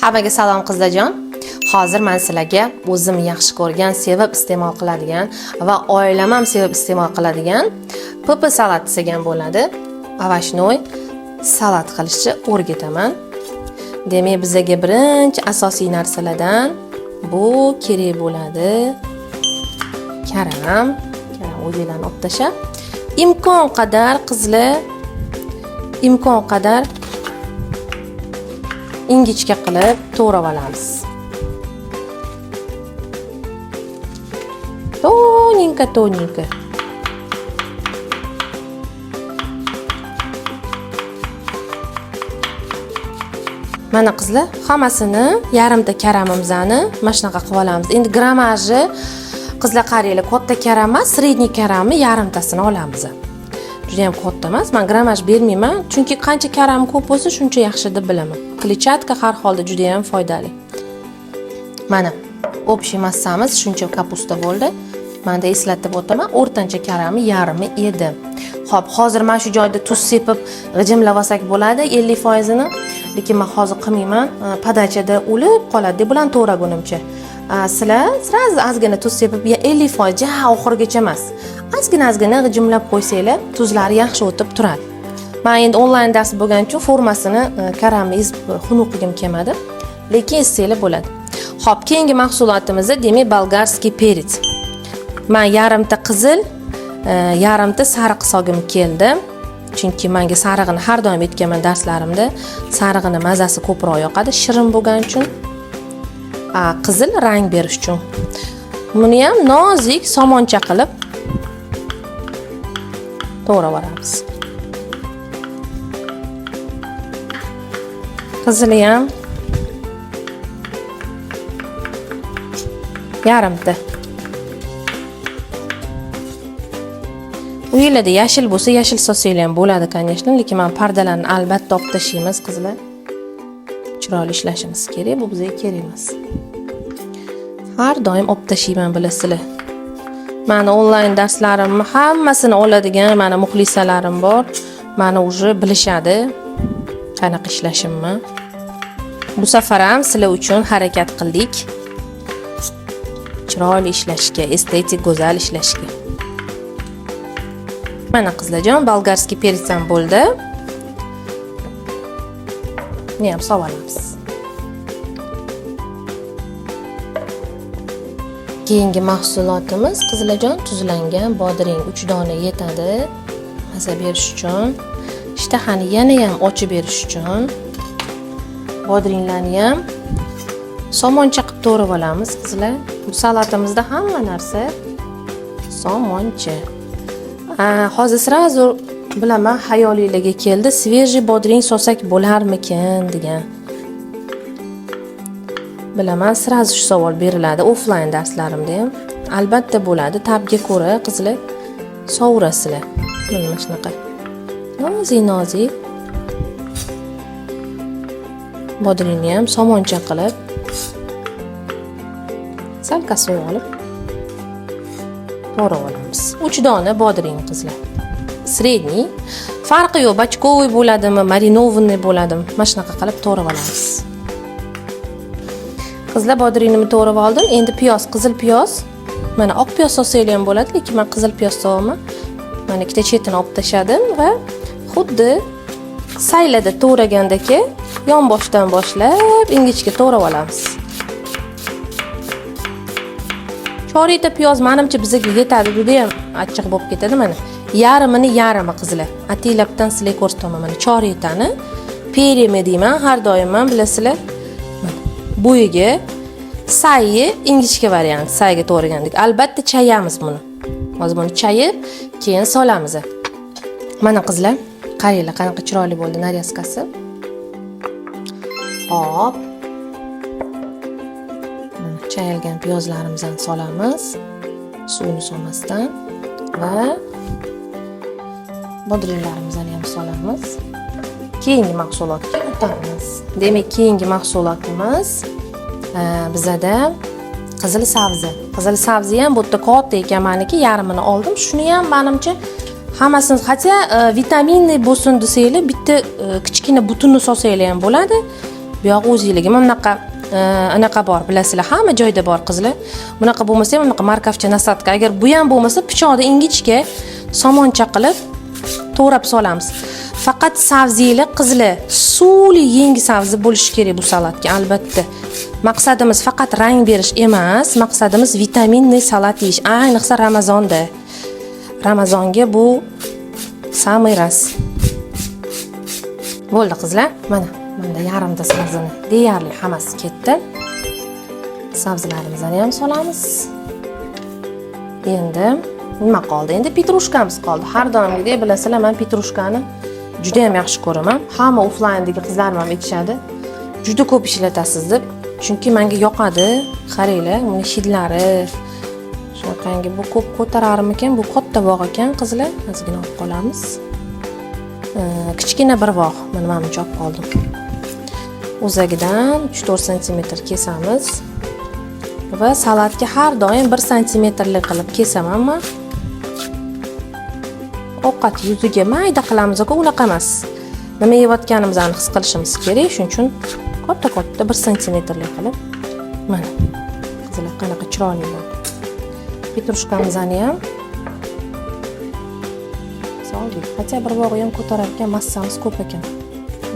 Hammaga salom qizlarjon. Hozir men sizlarga o'zim yaxshi ko'rgan, sevib iste'mol qiladigan va oilam ham sevib iste'mol qiladigan PP salat degan bo'ladi. Avashnoy salat qilishni o'rgataman. Demak, bizga birinchi asosiy narsalardan bu kerak bo'ladi. Karam o'zinglarni olib tashlab, imkon qadar qizlar, imkon qadar ingichka qilib to'g'rab olamiz. To'ninka. Mana qizlar, hammasini yarimta karamimizni mana shunaqa qilib olamiz. Endi grammaji qizlar qaranglar, katta karam emas, sredniy karamni yarimtasini olamiz. Juda ham katta emas. Men grammaj bermayman, chunki qancha karam ko'p bo'lsa, shuncha yaxshi deb bilaman. Kletchatka har holda juda ham foydali. Mana общий massamiz shuncha kapusta bo'ldi. Menda eslatib o'taman, o'rtancha karami yarmi edi. Xo'p, hozir mana shu joyda tuz sepib g'ijimlab olsak bo'ladi 50%ni, lekin men hozir qilmayman. Padachada o'lib qoladi deb bilan to'ragunimcha. Sizlar sразу ozgina tuz sepib 50% ja oxirigacha emas. Ozgina g'ijimlab qo'ysanglar, tuzlari yaxshi o'tib turadi. Men endi onlayn dars bo'lgani uchun formasini karamiz xunuqligim kelmadi, lekin etsanglar bo'ladi. Xo'p, keyingi mahsulotimiz demak bolgarskiy perets. Men yarimta qizil, yarimta sariq sog'im keldi. Chunki menga sarig'ini har doim aytganman darslarimda, sarig'ini mazasi ko'proq yoqadi, shirin bo'lgani uchun. Qizil rang berish uchun. Buni ham nozik somoncha qilib to'g'rab olamiz. Qizili ham yarimta. Bu yerda yashil bo'lsa, yashil solsanglar ham bo'ladi, конечно, lekin men pardalarni albatta olib tashlaymiz qizlar. Chiroyli ishlashimiz kerak, bu bizga kerak emas. Har doim olib tashlayman, bilasizlar. Meni onlayn darslarimni hammasini oladigan mana muxlisalarim bor. Meni уже bilishadi qanaqa ishlashimni. Bu safar ham sizlar uchun harakat qildik. Chiroyli ishlashga, estetik, go'zal ishlashga. Mana qizlarjon, bolgarskiy perets ham bo'ldi. Buni ham solamiz. Keyingi mahsulotimiz qizlarjon, tuzlangan bodring 3 dona yetadi. Maza berish uchun, ishtahani yana ham ochib berish uchun bodringlarni ham somoncha qilib to'g'rab olamiz qizlar. Bu salatimizda hamma narsa somoncha. Hozir sразу bilaman, xayolingizga keldi, svejiy bodring solsak bo'larmikin degan. Bilaman, sразу shu savol beriladi offlayn darslarimda ham. Albatta bo'ladi, tabga ko'ra qizlar sovurasizlar. Mana shunaqa. Nozik bodringni ham somoncha qilib salka suv olib to'g'rab olamiz. 3 dona bodring qizlar. Sredniy. Farqi yo'q, bachkovoy bo'ladimi, marinovanniy bo'ladimi, mana shunaqa qilib to'g'rab olamiz. Qizlar bodringni to'g'rab oldim. Endi piyoz, qizil piyoz. Mana oq piyoz solsanglar ham bo'ladi, lekin men qizil piyoz so'raman. Mana ikkita chetini olib tashladim va xuddi saylada to'ragandagi yonboshdan boshlab ingichka to'g'rab olamiz. Chorita piyoz menimcha bizga yetadi, juda ham achchiq bo'lib ketadi mana. Yarimi qizlar. Atilabdan sizlar ko'rsataman mana choritani perimi deyman, har doim men bilasizlar. Bo'yiga sayyi ingichka variant, sayga to'g'ragandik. Albatta chayamiz buni. Hozir buni chayib, keyin solamiz. Mana qizlar, qaranglar qanaqa chiroyli bo'ldi naryaskasi. Hop. Chayilgan piyozlarimizni solamiz. Suvni solmasdan va bodringlarimizni ham solamiz. Keyingi mahsulotga o'tamiz. Demak, keyingi mahsulotimiz bizada qizil sabzi. Qizil sabzi ham bu yerda katta ekan, meniki yarmini oldim. Shuni ham menimcha hammasini, hatto vitaminli bo'lsin desanglar, bitta kichkina butunni solsanglar ham bo'ladi. Bu yoq o'zingizga mana bunaqa anaqa bor, bilasizlar, hamma joyda bor qizlar. Bunaqa bo'lmasa ham bunaqa markavcha nasadka. Agar bu ham bo'lmasa, pichoqda ingichka somoncha qilib to'g'rab solamiz. Faqat sabzilar qizlar, suvli yangi sabzi bo'lishi kerak bu salatga, albatta. Maqsadimiz faqat rang berish emas, maqsadimiz vitaminli salat yeyish, ayniqsa Ramazonda. Ramazonga bu samый раз. Bo'ldi qizlar. Mana yarimta sabzini deyarli hammasi ketdi. Sabzilarimizni ham solamiz. Endi nima qoldi? Endi petrushkamiz qoldi. Har doimgidek bilasizlar, men petrushkani juda ham yaxshi ko'raman. Hamma offlayndagi qizlarim ham aytishadi. Juda ko'p ishlatasiz deb. Chunki menga yoqadi. Qaranglar, uni hidlari. Shunaqangi bu ko'p ko'tararmikan? Bu katta bog' ekan, qizlar. Ozgina olib qolamiz. Kichkina bir bog', mana buncha olib qoldim. O'zagidan 3-4 sm kesamiz. Va salatga har doim 1 sm-lik qilib kesaman men. Ovqat yuziga mayda qilamiz, unaqa emas. Nima yeyotganimizni his qilishimiz kerak, shuning uchun katta 1 sm-lik qilib. Mana. Qizlar qanaqa chiroyli bo'ldi. Petrushkamizni ham soldik. Hatto bir bog'i ham ko'tarar ekan, massamiz ko'p ekan.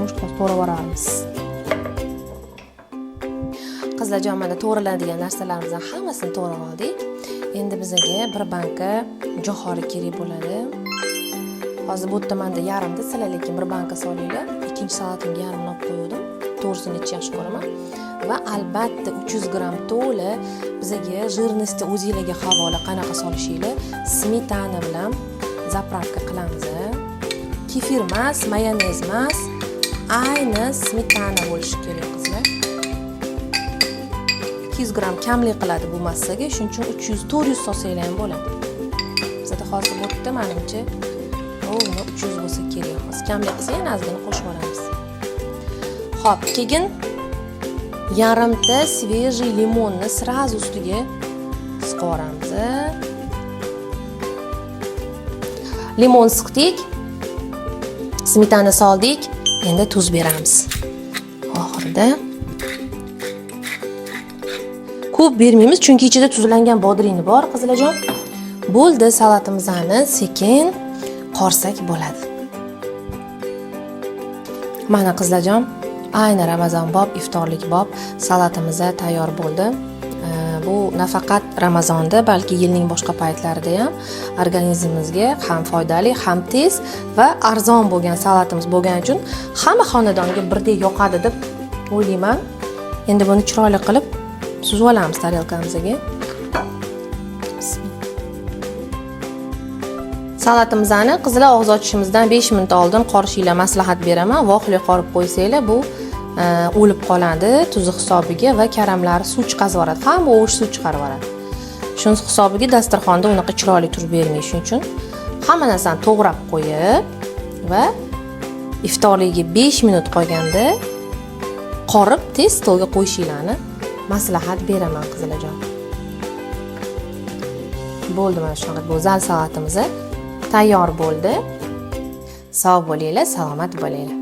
Mushkul to'g'ravoramiz. Qizlarjon, mana to'g'riladigan narsalarimizni hammasini to'g'rab oldik. Endi bizga bir banka jo'xori kerak bo'ladi. Hozir bu yerda menda yarimta, sizlar lekin bir banka solinglar. Ikkinchi salatimga yarimni olib qo'ydim. To'g'risini yaxshi ko'raman. Va albatta 300 gram to'la bizga jирности o'zingizlarga havola, qanaqa solishinglar. Smetana bilan zapravka qilamiz. Kefir emas, mayonez emas, ayni smetana bo'lishi kerak qizlar. 200 gram kamlik qiladi bu massaga, shuning uchun 300-400 solsanglar ham bo'ladi. Bizda hozir bu yerda menimcha 300 bo'lsa kerak. Hozir kamlik qilsa yana ozgina qo'shib olamiz. Xo'p, keyin yarimta свежий limonni sразу ustiga siqoramiz. Limon siqdik, smetana soldik, endi tuz beramiz. Oxirida ko'p bermaymiz, chunki ichida tuzlangan bodring bor, qizlarjon. Bo'ldi, salatimizni sekin qorsak bo'ladi. Mana qizlarjon, ayni Ramazon bob, iftorlik bob salatimiz tayyor bo'ldi. Bu nafaqat Ramazonda, balki yilning boshqa paytlarida ham organizmimizga ham foydali, ham tez va arzon bo'lgan salatimiz bo'lgani uchun hamma xonadonga birdek yoqadi deb o'ylayman. Endi buni chiroyli qilib suzib olamiz tarelkamizga. Salatimizni qizlar og'iz ochishimizdan 5 minut oldin qorishinglar maslahat beraman. Voqli qorib qo'ysanglar bu o'lib qoladi tuzi hisobiga va karamlari suv chiqarib yuboradi. Hamma ovush suv chiqarib yuboradi. Shuning hisobiga dasturxonda unaqa chiroyli turib bermaydi. Shuning uchun hamma narsani to'g'rab qo'yib va iftorligiga 5 minut qolganda qorib tez stolga qo'yishinglarni maslahat beraman qizlarjon. Bo'ldi, mana shunaqa go'zal salatimiz tayyor bo'ldi. Sog' bo'linglar, salomat bo'linglar.